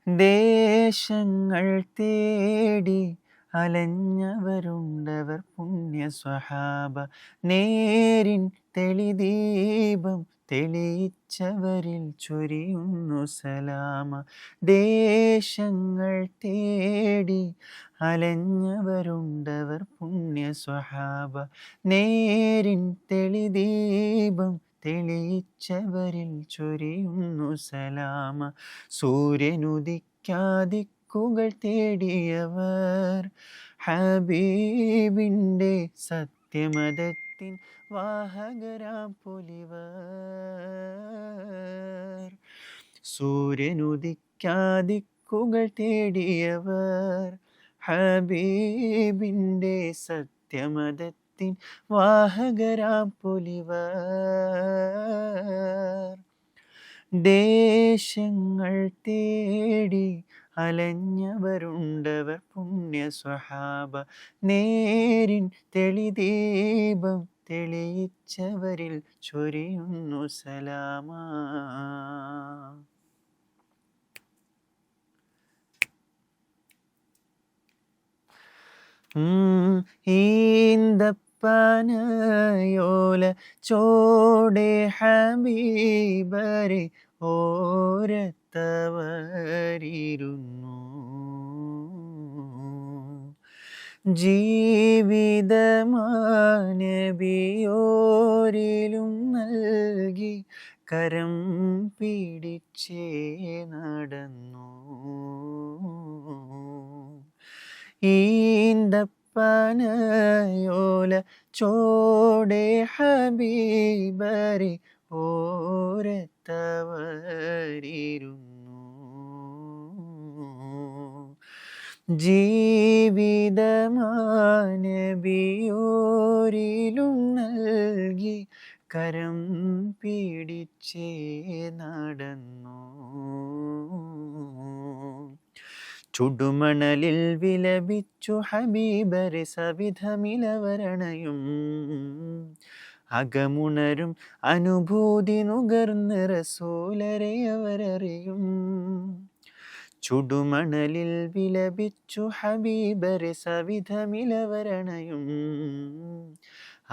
ദേശങ്ങൾ തേടി അലഞ്ഞവരുണ്ടവർ പുണ്യ സ്വഹാബ. നേരിൻ തെളിദീപം തെളിയിച്ചവരിൽ ചൊരിയുന്നു സലാമ. ദേശങ്ങൾ തേടി അലഞ്ഞവരുണ്ടവർ പുണ്യ സ്വഹാബ. നേരിൻ തെളിദീപം തെളിയിച്ചവരിൽ ചൊരിയുന്നു സലാമ. സൂര്യനുദിക്കാദിക്കുകൾ തേടിയവർ ഹബീബിൻ്റെ സത്യമതത്തിൻ വാഹകരാം പൊലിവർ. സൂര്യനുദിക്കാദിക്കുകൾ തേടിയവർ ഹബീബിൻ്റെ സത്യമതത്തിൻ വാഹകരാം പൊലിവർ. ദേശങ്ങൾ തേടി അലഞ്ഞവരുണ്ടവർ പുണ്യ സ്വഹാബ. നേരിൻ തെളിദീപം തെളിയിച്ചവരിൽ ചൊരിയുന്നു സലാമ. ഈന്തപ്പനയോല ചോടെ ഹബീബരെ ഓരത്തവരിരുന്നു. ജീവിതമാനബിയോരിലും നൽകി കരം പിടിച്ചേ നടന്നു. ഈന്തപ്പനയോല ചോടെ ഹബീബരെ ഓരത്തവരിരുന്നു. ജീവിതമാനബിയോരിലും നൽകി കരം പിടിച്ചേ നടന്നു. ചുടുമണലിൽ വിലപിച്ചു ഹബീബരെ സവിധമിലവരണയും അകമുണരും അനുഭൂതി നുകർന്ന് റസൂലരെ അവരറിയും. ചുടുമണലിൽ വിലപിച്ചു ഹബീബരെ സവിധമിലവരണയും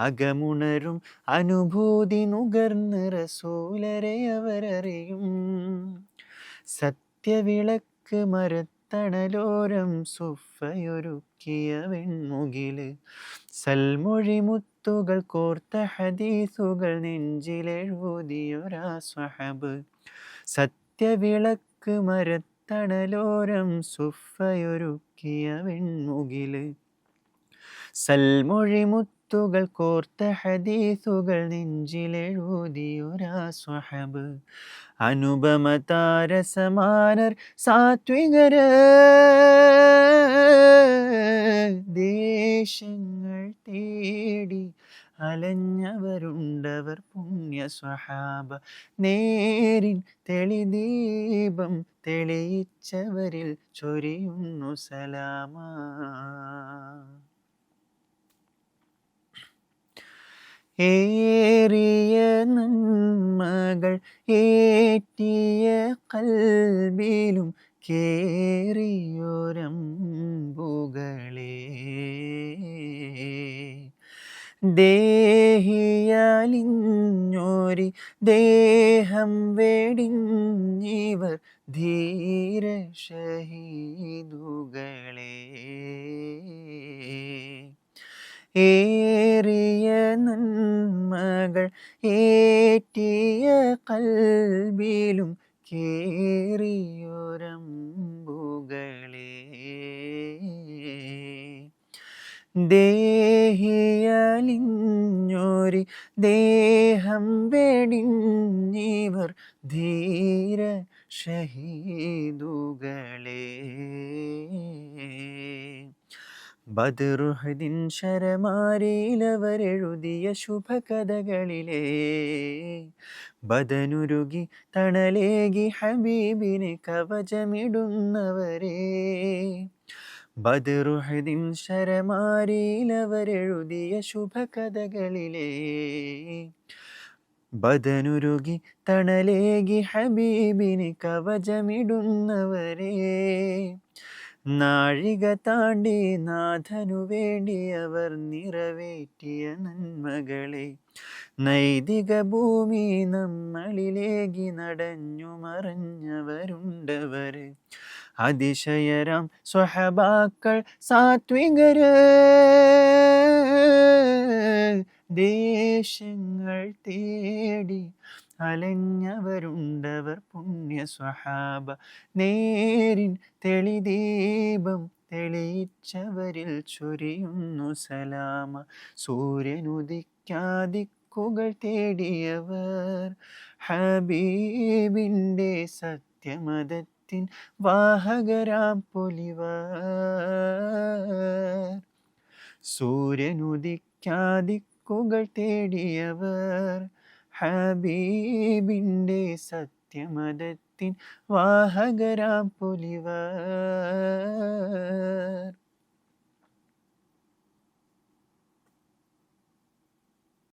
അകമുണരും അനുഭൂതി നുകർന്ന് റസൂലരെ അവരറിയും. സത്യവിളക്ക് മരത്തണലോരം സുഫയൊരുക്കിയ വെൺമുകില് സൽമൊഴി മുത്തുകൾ കോർത്ത ഹദീസുകൾ നെഞ്ചിലെഴുതിയൊരാ സ്വഹബ്. സത്യവിളക്ക് മരത്തണലോരം സുഫയൊരുക്കിയ വെൺമുകില് സൽമൊഴി മുത്തുകൾ കോർത്ത ഹദീസുകൾ നെഞ്ചിലെഴുതിയൊരാ സ്വഹബ്. അനുപമ താരസമാനർ സാത്വികര് ദേശങ്ങൾ തേടി അലഞ്ഞവരുണ്ടവർ പുണ്യ സ്വഹാബ. നേരിൻ തെളിദീപം തെളിയിച്ചവരിൽ ചൊരിയുന്നു സലാമ. ഏറിയ നന്മകൾ ഏറ്റിയ കൽബിലും കേറിയൊരമ്പുകളെ ദേഹിയാലിഞ്ഞോരി ദേഹം വെടിഞ്ഞിവർ ധീര ഷഹീദുകളെ. ഏറിയ നന്മകൾ ഏറ്റിയ കൽബിലും കേറിയൊരമ്പുകളെ ദേഹിയാലിഞ്ഞോരി ദേഹം വെടിഞ്ഞിവർ ധീര ഷഹീദുകളെ. ബദ്റുഹദിൻ ശരമാരിയിലവരെഴുതിയ ശുഭകഥകളിലെ ബദനുരുകി തണലേകി ഹബീബിനെ കവചമിടുന്നവരെ. ബദ്റുഹദിൻ ശരമാരിയിലവരെഴുതിയ ശുഭകഥകളിലെ ബദനുരുകി തണലേകി ഹബീബിന് കവചമിടുന്നവരെ, നാഴിക താണ്ടി നാഥനു വേണ്ടി അവർ നിറവേറ്റിയ നന്മകളെ, നൈതിക ഭൂമി നമ്മളിലേകി നടഞ്ഞു മറഞ്ഞവരുണ്ടവര്, അതിശയരാം സ്വഹബാക്കൾ സാത്വികര്, ദേശങ്ങൾ തേടി അലഞ്ഞവരുണ്ടവർ പുണ്യ സ്വഹാബ, നേരിൻ തെളിദീപം തെളിയിച്ചവരിൽ ചൊരിയുന്നു സലാമ, സൂര്യനുദിക്കാദിക്കുകൾ തേടിയവർ, ഹബീബിൻ്റെ സത്യമതത്തിൻ വാഹകരാം പൊലിവർ, സൂര്യനുദിക്കാദിക്കുകൾ തേടിയവർ, ഹബീബിൻ്റെ സത്യമതത്തിൻ വാഹകരാം പൊലിവർ.